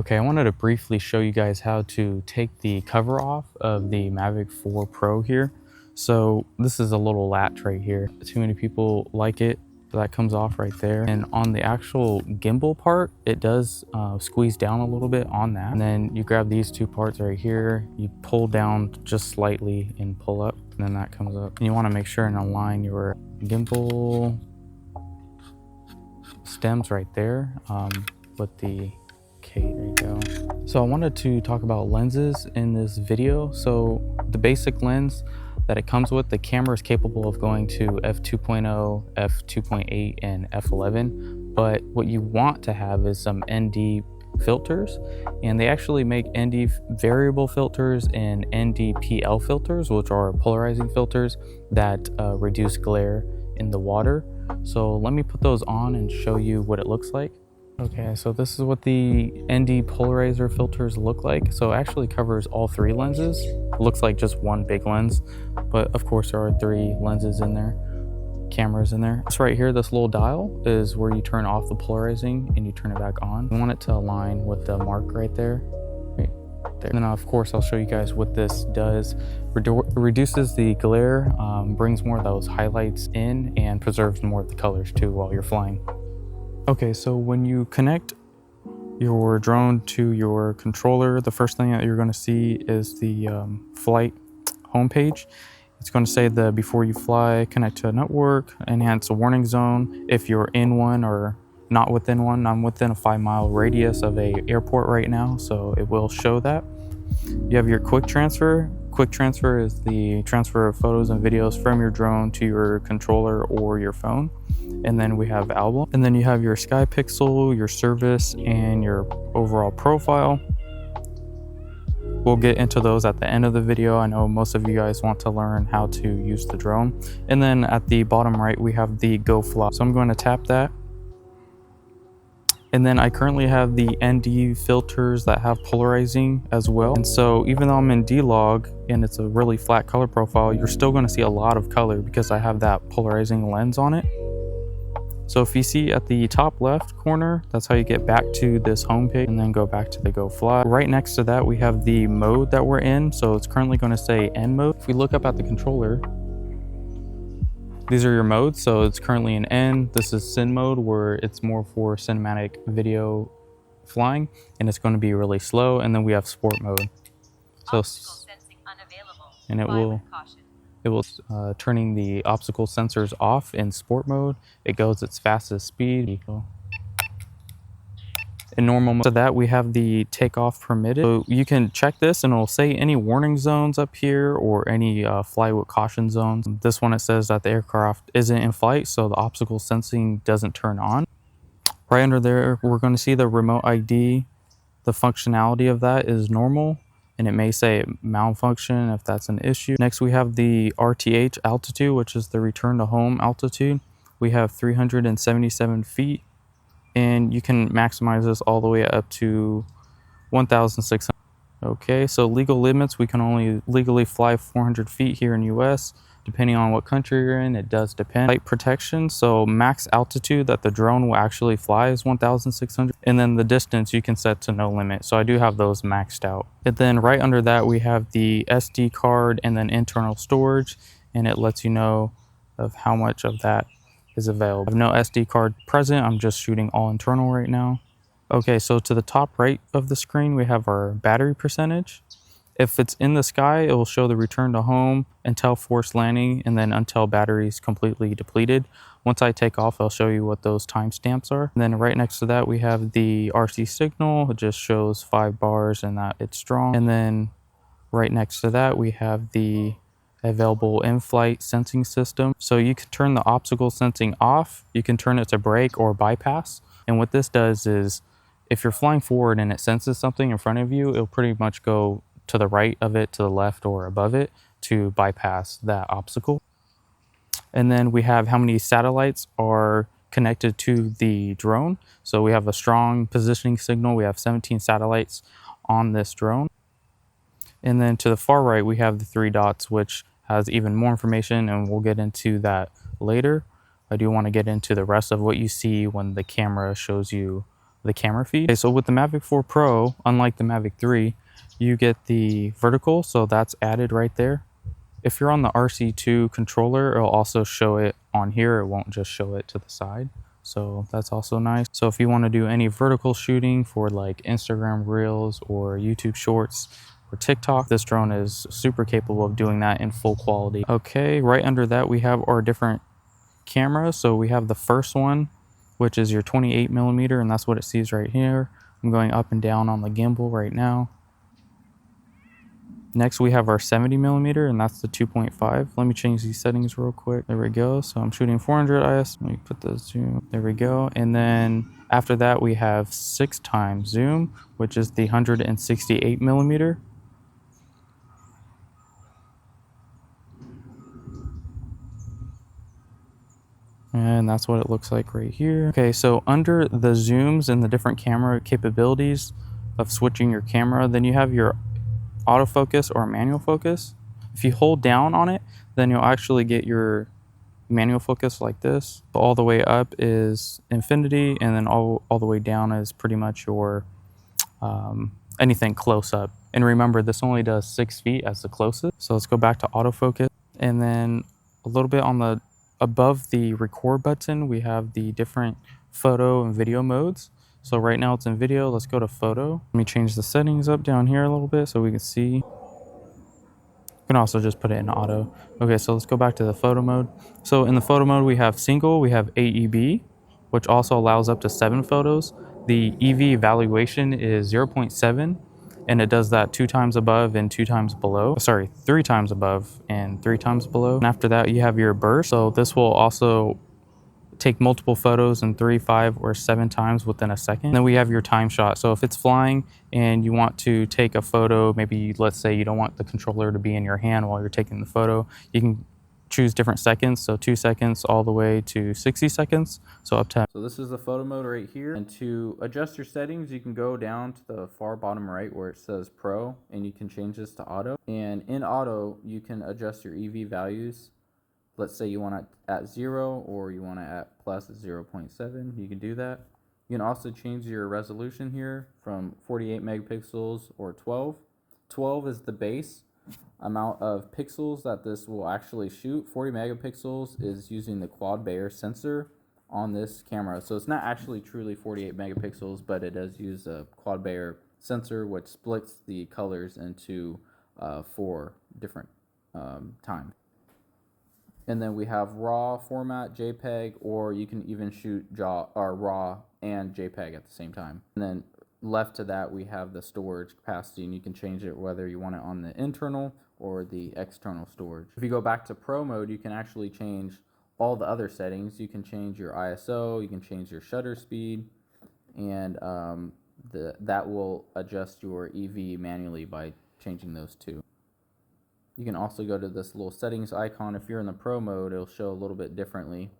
Okay, I wanted to briefly show you guys how to take the cover off of the Mavic 4 Pro here. So this is a little latch right here. Too many people like it. That comes off right there. And on the actual gimbal part, it does squeeze down a little bit on that. And then you grab these two parts right here, you pull down just slightly and pull up, and then that comes up. And you want to make sure and align your gimbal stems right there with the there you go. So I wanted to talk about lenses in this video. So the basic lens that it comes with, the camera is capable of going to f2.0, f2.8, and f11. But what you want to have is some ND filters, and they actually make ND variable filters and ND-PL filters, which are polarizing filters that reduce glare in the water. So let me put those on and show you what it looks like. Okay, so this is what the ND polarizer filters look like. So it actually covers all three lenses. It looks like just one big lens, but of course there are three lenses in there, cameras in there. This right here, this little dial is where you turn off the polarizing and you turn it back on. You want it to align with the mark right there. Right there. And then of course I'll show you guys what this does. Reduces the glare, brings more of those highlights in, and preserves more of the colors too while you're flying. Okay, so when you connect your drone to your controller, the first thing that you're going to see is the flight homepage. It's going to say the before you fly, connect to a network, enhance a warning zone if you're in one or not within one. I'm within a 5-mile radius of an airport right now, so it will show that. You have your quick transfer. Quick transfer is the transfer of photos and videos from your drone to your controller or your phone. And then we have album, and then you have your sky pixel, your service, and your overall profile. We'll get into those at the end of the video. I know most of you guys want to learn how to use the drone. And then at the bottom right, we have the Go Fly. So I'm going to tap that. And then I currently have the ND filters that have polarizing as well. And so even though I'm in D-Log and it's a really flat color profile, you're still going to see a lot of color because I have that polarizing lens on it. So if you see at the top left corner, that's how you get back to this home page, and then go back to the Go Fly. Right next to that, we have the mode that we're in. So it's currently going to say N mode. If we look up at the controller, these are your modes. So it's currently in N. This is Cin mode, where it's more for cinematic video flying, and it's going to be really slow. And then we have Sport mode. So and it will turning the obstacle sensors off in Sport mode. It goes its fastest speed. In normal mode, so that we have the takeoff permitted. So you can check this and it'll say any warning zones up here or any fly with caution zones. This one, it says that the aircraft isn't in flight, so the obstacle sensing doesn't turn on. Right under there, we're going to see the remote ID. The functionality of that is normal, and it may say malfunction if that's an issue. Next, we have the RTH altitude, which is the return to home altitude. We have 377 feet, and you can maximize this all the way up to 1,600. Okay, so legal limits, we can only legally fly 400 feet here in US. Depending on what country you're in, it does depend. Flight protection, so max altitude that the drone will actually fly is 1,600. And then the distance you can set to no limit. So I do have those maxed out. And then right under that, we have the SD card and then internal storage. And it lets you know of how much of that is available. I have no SD card present. I'm just shooting all internal right now. Okay, so to the top right of the screen, we have our battery percentage. If it's in the sky, it will show the return to home until forced landing, and then until battery's completely depleted. Once I take off, I'll show you what those timestamps are. And then right next to that, we have the RC signal. It just shows 5 bars and that it's strong. And then right next to that, we have the available in-flight sensing system. So you can turn the obstacle sensing off. You can turn it to brake or bypass. And what this does is, if you're flying forward and it senses something in front of you, it'll pretty much go to the right of it, to the left, or above it to bypass that obstacle. And then we have how many satellites are connected to the drone. So we have a strong positioning signal. We have 17 satellites on this drone. And then to the far right, we have the 3 dots, which has even more information, and we'll get into that later. I do want to get into the rest of what you see when the camera shows you the camera feed. Okay, so with the Mavic 4 Pro, unlike the Mavic 3, you get the vertical, so that's added right there. If you're on the RC2 controller, it'll also show it on here. It won't just show it to the side. So that's also nice. So if you want to do any vertical shooting for like Instagram Reels or YouTube Shorts or TikTok, this drone is super capable of doing that in full quality. Okay, right under that we have our different cameras. So we have the first one, which is your 28mm, and that's what it sees right here. I'm going up and down on the gimbal right now. Next we have our 70mm, and that's the 2.5. Let me change these settings real quick. There we go. So I'm shooting 400 IS. Let me put the zoom. There we go. And then after that we have 6x zoom, which is the 168mm. And that's what it looks like right here. Okay, so under the zooms and the different camera capabilities of switching your camera, then you have your autofocus or manual focus. If you hold down on it, then you'll actually get your manual focus like this. All the way up is infinity, and then all the way down is pretty much your anything close up. And remember, this only does 6 feet as the closest. So let's go back to autofocus, and then a little bit on the above the record button, we have the different photo and video modes. So right now it's in video. Let's go to photo. Let me change the settings up down here a little bit so we can see. You can also just put it in auto. Okay, so let's go back to the photo mode. So in the photo mode, we have single, we have AEB, which also allows up to 7 photos. The EV evaluation is 0.7, and it does that 2 times above and 2 times below. Sorry, 3 times above and 3 times below. And after that, you have your burst. So this will also take multiple photos in 3, 5, or 7 times within a second. And then we have your time shot. So if it's flying and you want to take a photo, maybe let's say you don't want the controller to be in your hand while you're taking the photo, you can choose different seconds. So 2 seconds all the way to 60 seconds. So up to. So this is the photo mode right here. And to adjust your settings, you can go down to the far bottom right where it says Pro, and you can change this to auto. And in auto, you can adjust your EV values. Let's say you want it at 0, or you want it at plus 0.7. You can do that. You can also change your resolution here from 48 megapixels or 12. 12 is the base amount of pixels that this will actually shoot. 40 megapixels is using the quad Bayer sensor on this camera. So it's not actually truly 48 megapixels, but it does use a quad Bayer sensor, which splits the colors into 4 different times. And then we have RAW format, JPEG, or you can even shoot RAW and JPEG at the same time. And then left to that, we have the storage capacity, and you can change it whether you want it on the internal or the external storage. If you go back to Pro mode, you can actually change all the other settings. You can change your ISO, you can change your shutter speed, and that will adjust your EV manually by changing those two. You can also go to this little settings icon. If you're in the Pro mode, it'll show a little bit differently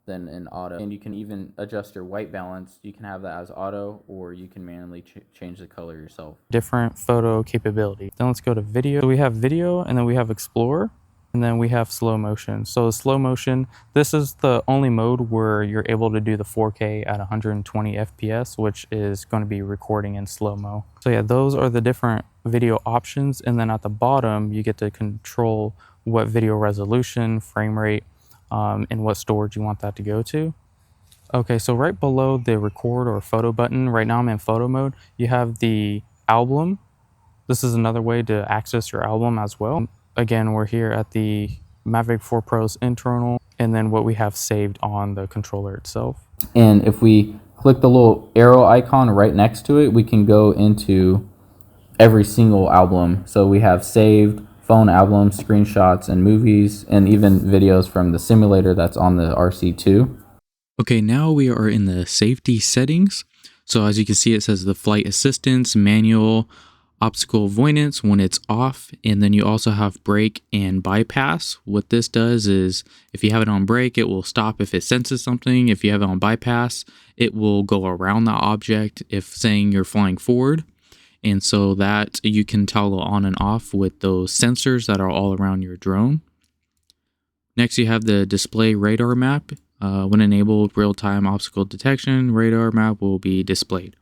than in auto. And you can even adjust your white balance. You can have that as auto, or you can manually change the color yourself. Different photo capability. Then let's go to video. So we have video, and then we have Explore, and then we have slow motion. So slow motion, this is the only mode where you're able to do the 4K at 120 FPS, which is going to be recording in slow-mo. So yeah, those are the different video options. And then at the bottom, you get to control what video resolution, frame rate, and what storage you want that to go to. Okay, so right below the record or photo button, right now I'm in photo mode, you have the album. This is another way to access your album as well. Again, we're here at the Mavic 4 Pro's internal, and then what we have saved on the controller itself. And if we click the little arrow icon right next to it, we can go into every single album. So we have saved, phone albums, screenshots, and movies, and even videos from the simulator that's on the RC2. Okay, now we are in the safety settings. So as you can see, it says the flight assistance, manual, obstacle avoidance when it's off, and then you also have brake and bypass. What this does is if you have it on brake, it will stop if it senses something. If you have it on bypass, it will go around the object if saying you're flying forward. And so that you can toggle on and off with those sensors that are all around your drone. Next, you have the display radar map. When enabled, real-time obstacle detection radar map will be displayed.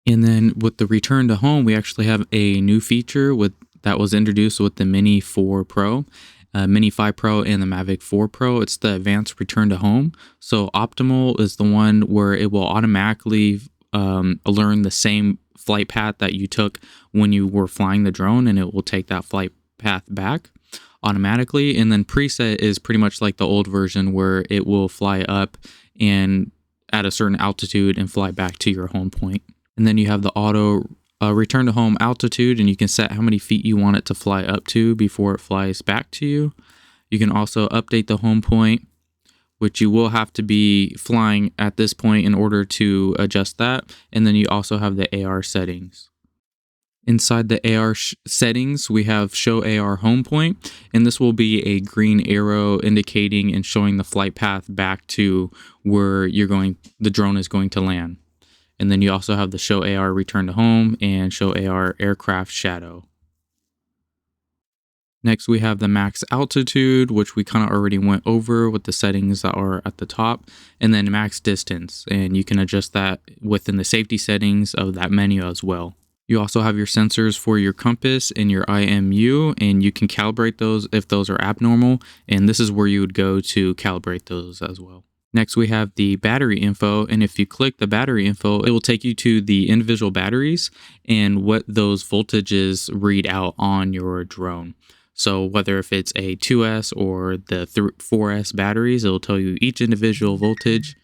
And then with the return to home, we actually have a new feature that was introduced with the Mini 4 Pro, Mini 5 Pro, and the Mavic 4 Pro. It's the advanced return to home. So optimal is the one where it will automatically learn the same flight path that you took when you were flying the drone, and it will take that flight path back automatically. And then preset is pretty much like the old version where it will fly up and at a certain altitude and fly back to your home point. And then you have the auto return to home altitude, and you can set how many feet you want it to fly up to before it flies back to you. You can also update the home point, which you will have to be flying at this point in order to adjust that. And then you also have the AR settings. Inside the AR settings, we have show AR home point, and this will be a green arrow indicating and showing the flight path back to where the drone is going to land. And then you also have the show AR return to home and show AR aircraft shadow. Next, we have the max altitude, which we kind of already went over with the settings that are at the top, and then max distance. And you can adjust that within the safety settings of that menu as well. You also have your sensors for your compass and your IMU, and you can calibrate those if those are abnormal. And this is where you would go to calibrate those as well. Next, we have the battery info, and if you click the battery info, it will take you to the individual batteries and what those voltages read out on your drone. So whether if it's a 2S or the 4S batteries, it will tell you each individual voltage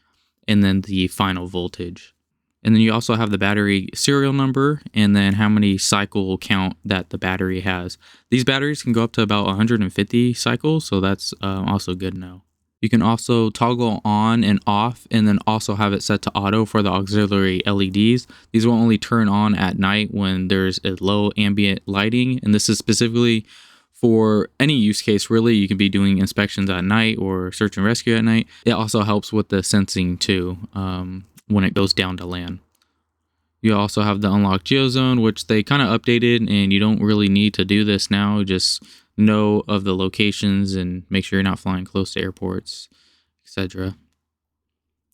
and then the final voltage. And then you also have the battery serial number and then how many cycle count that the battery has. These batteries can go up to about 150 cycles, so that's also good to know. You can also toggle on and off, and then also have it set to auto for the auxiliary LEDs. These will only turn on at night when there's a low ambient lighting, and this is specifically for any use case really. You can be doing inspections at night or search and rescue at night. It also helps with the sensing too when it goes down to land. You also have the unlock geozone, which they kind of updated, and you don't really need to do this now. Just know of the locations and make sure you're not flying close to airports, etc.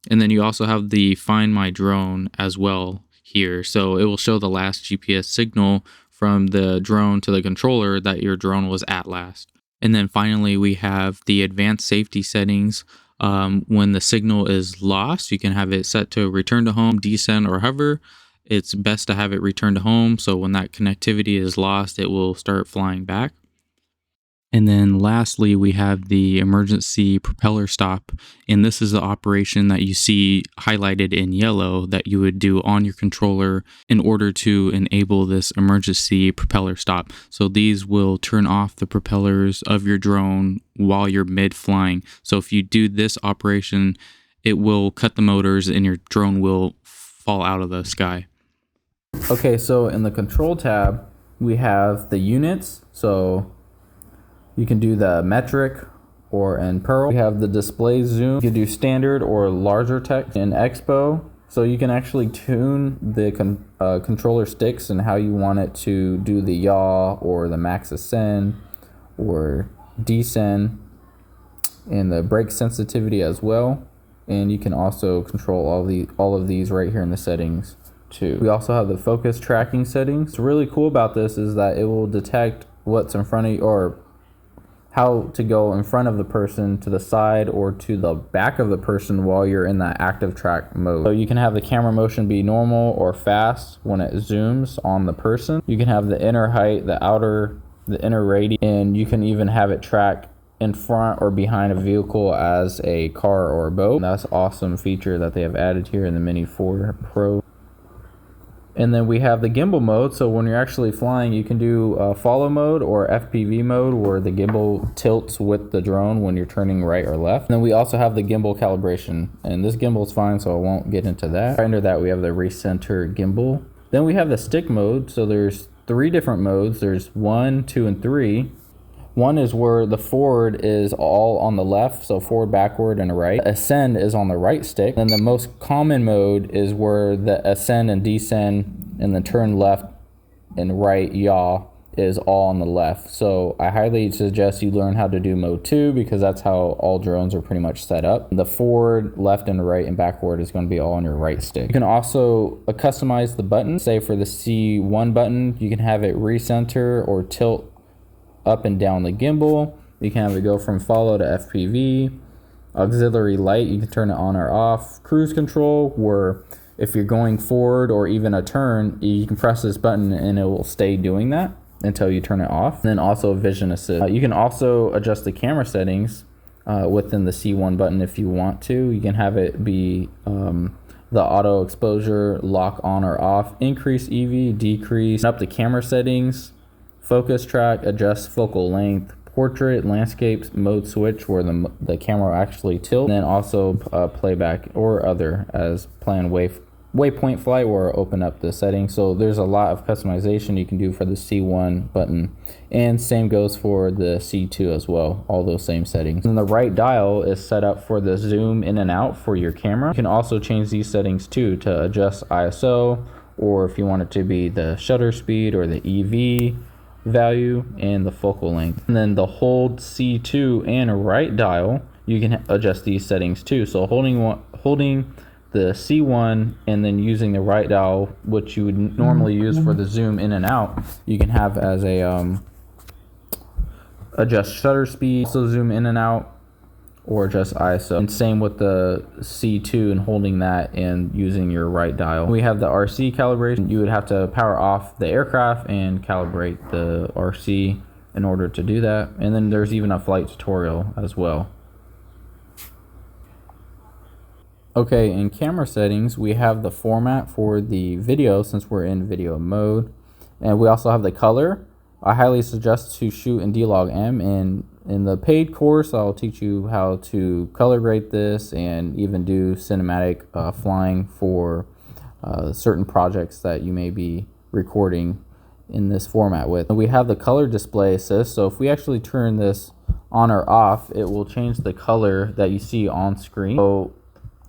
And then you also have the Find My Drone as well here. So it will show the last GPS signal from the drone to the controller that your drone was at last. And then finally, we have the advanced safety settings. When the signal is lost, you can have it set to return to home, descend, or hover. It's best to have it return to home, so when that connectivity is lost, it will start flying back. And then lastly, we have the emergency propeller stop. And this is the operation that you see highlighted in yellow that you would do on your controller in order to enable this emergency propeller stop. So these will turn off the propellers of your drone while you're mid-flying. So if you do this operation, it will cut the motors and your drone will fall out of the sky. Okay, so in the control tab, we have the units. So you can do the metric or in Pearl. We have the display zoom. You can do standard or larger text in Expo. So you can actually tune the controller sticks and how you want it to do the yaw or the max ascend or descend, and the brake sensitivity as well. And you can also control all of these right here in the settings too. We also have the focus tracking settings. What's really cool about this is that it will detect what's in front of you, or how to go in front of the person, to the side, or to the back of the person while you're in that ActiveTrack mode. So you can have the camera motion be normal or fast when it zooms on the person. You can have the inner height, the inner radius, and you can even have it track in front or behind a vehicle as a car or a boat. And that's an awesome feature that they have added here in the Mini 4 Pro. And then we have the gimbal mode. So when you're actually flying, you can do follow mode or FPV mode, where the gimbal tilts with the drone when you're turning right or left. And then we also have the gimbal calibration, and this gimbal is fine, so I won't get into that. Under that, we have the recenter gimbal. Then we have the stick mode. So there's 3 different modes. There's 1, 2, and 3. 1 is where the forward is all on the left, so forward, backward, and right. Ascend is on the right stick. And the most common mode is where the ascend and descend and the turn left and right yaw is all on the left. So I highly suggest you learn how to do mode 2 because that's how all drones are pretty much set up. The forward, left, and right and backward is going to be all on your right stick. You can also customize the button. Say for the C1 button, you can have it recenter or tilt up and down the gimbal. You can have it go from follow to FPV. Auxiliary light, you can turn it on or off. Cruise control, where if you're going forward or even a turn, you can press this button and it will stay doing that until you turn it off. And then also vision assist. You can also adjust the camera settings within the C1 button if you want to. You can have it be the auto exposure, lock on or off, increase EV, decrease, up the camera settings, focus track, adjust focal length, portrait, landscapes, mode switch where the camera will actually tilt, and then also playback or other as planned waypoint flight or open up the settings. So there's a lot of customization you can do for the C1 button, and same goes for the C2 as well, all those same settings. And the right dial is set up for the zoom in and out for your camera. You can also change these settings too to adjust ISO, or if you want it to be the shutter speed or the EV value and the focal length. And then the hold C2 and right dial, you can adjust these settings too. So holding the C1 and then using the right dial, which you would normally use for the zoom in and out, you can have as a adjust shutter speed, also zoom in and out, or adjust ISO. And same with the C2 and holding that and using your right dial. We have the RC calibration. You would have to power off the aircraft and calibrate the RC in order to do that. And then there's even a flight tutorial as well. Okay, in camera settings, we have the format for the video since we're in video mode. And we also have the color. I highly suggest to shoot in D-Log-M, and in the paid course, I'll teach you how to color grade this and even do cinematic flying for certain projects that you may be recording in this format with. And we have the color display assist, so if we actually turn this on or off, it will change the color that you see on screen. So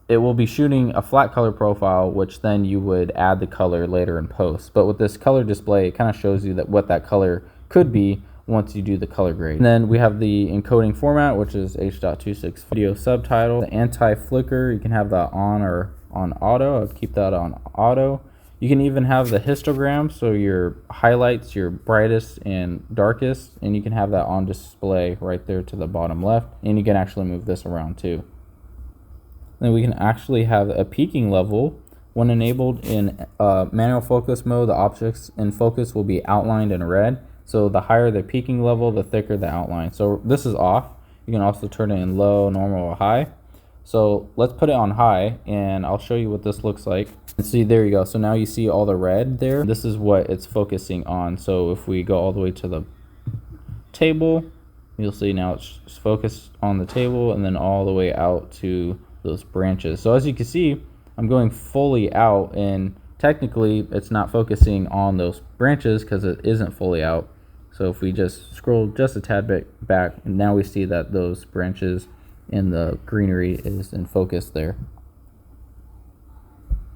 it will be shooting a flat color profile, which then you would add the color later in post. But with this color display, it kind of shows you that what that color could be once you do the color grade. And then we have the encoding format, which is H.26 video subtitle. The anti-flicker, you can have that on or on auto. I'd keep that on auto. You can even have the histogram, so your highlights, your brightest and darkest, and you can have that on display right there to the bottom left. And you can actually move this around too. Then we can actually have a peaking level. When enabled in manual focus mode, the objects in focus will be outlined in red. So the higher the peaking level, the thicker the outline. So this is off. You can also turn it in low, normal, or high. So let's put it on high and I'll show you what this looks like. And see, there you go. So now you see all the red there. This is what it's focusing on. So if we go all the way to the table, you'll see now it's focused on the table and then all the way out to those branches. So as you can see, I'm going fully out, and technically it's not focusing on those branches because it isn't fully out. So if we just scroll just a tad bit back, and now we see that those branches and the greenery is in focus there.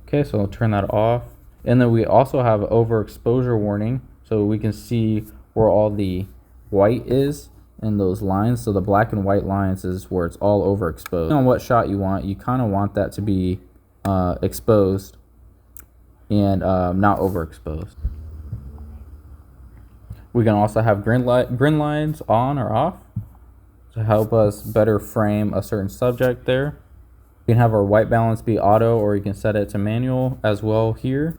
Okay, so I'll turn that off. And then we also have overexposure warning, so we can see where all the white is in those lines. So the black and white lines is where it's all overexposed. Depending on what shot you want, you kind of want that to be exposed and not overexposed. We can also have grid lines on or off to help us better frame a certain subject there. You can have our white balance be auto, or you can set it to manual as well here.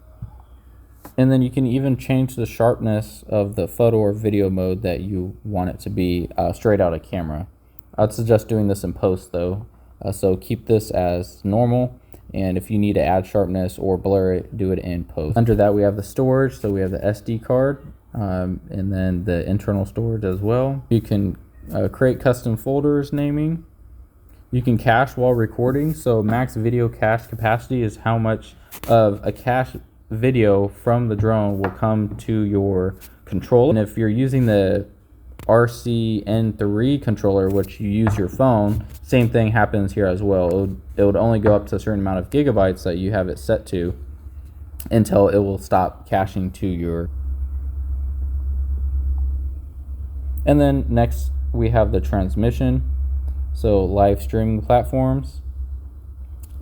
And then you can even change the sharpness of the photo or video mode that you want it to be straight out of camera. I'd suggest doing this in post though. So keep this as normal, and if you need to add sharpness or blur it, do it in post. Under that we have the storage, so we have the SD card and then the internal storage as well. You can create custom folders naming. You can cache while recording, so max video cache capacity is how much of a cache video from the drone will come to your controller. And if you're using the RC-N3 controller, which you use your phone, same thing happens here as well. It would only go up to a certain amount of gigabytes that you have it set to until it will stop caching to your. And then next we have the transmission, so live streaming platforms.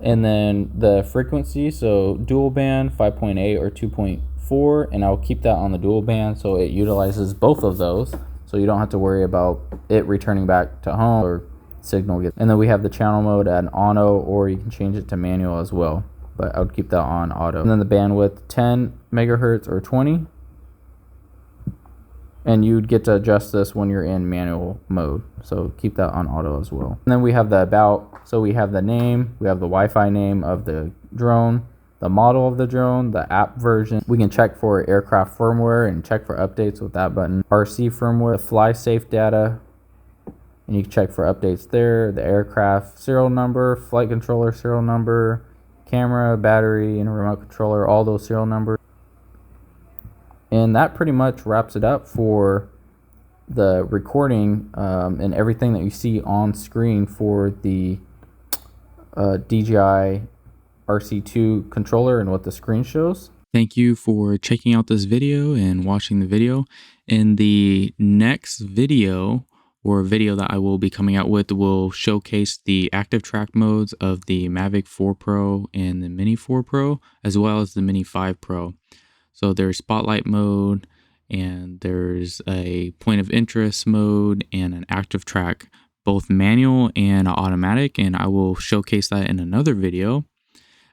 And then the frequency, so dual band 5.8 or 2.4, and I'll keep that on the dual band so it utilizes both of those, so you don't have to worry about it returning back to home or signal get. And then we have the channel mode at auto, or you can change it to manual as well, but I would keep that on auto. And then the bandwidth 10 megahertz or 20, and you'd get to adjust this when you're in manual mode, so keep that on auto as well. And then we have the about, so we have the name, we have the Wi-Fi name of the drone, the model of the drone, the app version. We can check for aircraft firmware and check for updates with that button. RC firmware, the fly safe data, and you can check for updates there. The aircraft serial number, flight controller serial number, camera, battery, and remote controller, all those serial numbers. And that pretty much wraps it up for the recording and everything that you see on screen for the DJI RC2 controller and what the screen shows. Thank you for checking out this video and watching the video. In the next video, or video that I will be coming out with, will showcase the ActiveTrack modes of the Mavic 4 Pro and the Mini 4 Pro, as well as the Mini 5 Pro. So there's spotlight mode, and there's a point of interest mode, and an ActiveTrack, both manual and automatic, and I will showcase that in another video,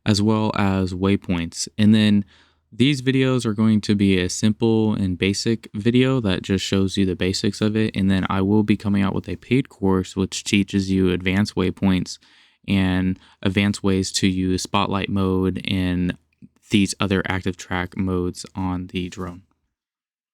as well as waypoints. And then these videos are going to be a simple and basic video that just shows you the basics of it, and then I will be coming out with a paid course which teaches you advanced waypoints and advanced ways to use spotlight mode and these other ActiveTrack modes on the drone.